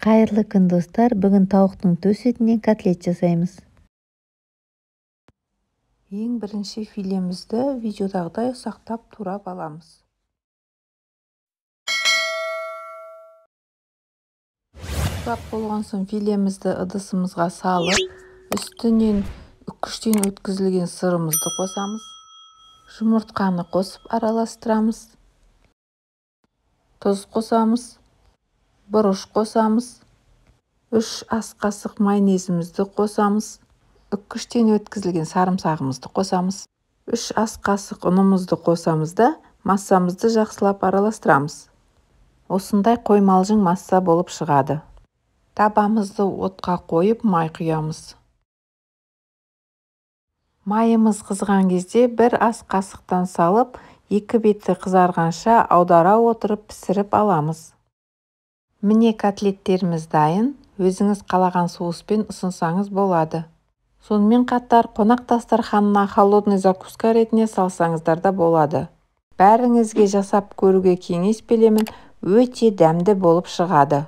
Қайырлы күн достар, бүгін тауықтың төс етінен котлет жасаймыз. Ең бірінші филемізді видеодағыдай ұсақтап турап аламыз. Турап болған соң филемізді ыдысымызға салып, үстінен үккіштен өткізілген сырымызды қосамыз. Жұмыртқаны қосып араластырамыз. Тұз қосамыз. Бұрыш қосамыз. 3 ас қасық майонезімізді қосамыз. Үккіштен өткізілген сарымсағымызды қосамыз. 3 ас қасық ұнымызды қосамыз да массамызды жақсылап араластырамыз. Осындай қоймалжың масса болып шығады. Табамызды отқа қойып май құямыз. Майымыз қызған кезде 1 ас қасықтан салып, 2 беті қызарғанша аудара отырып пісіріп аламыз. Міне котлеттеріміз дайын, өзіңіз қалаған соуспен ұсынсаңыз болады. Сонымен қатар қонақ дастарханына холодный закуска ретінде салсаңыздар да болады. Бәріңізге жасап көруге кеңес беремін, өте дәмді болып шығады.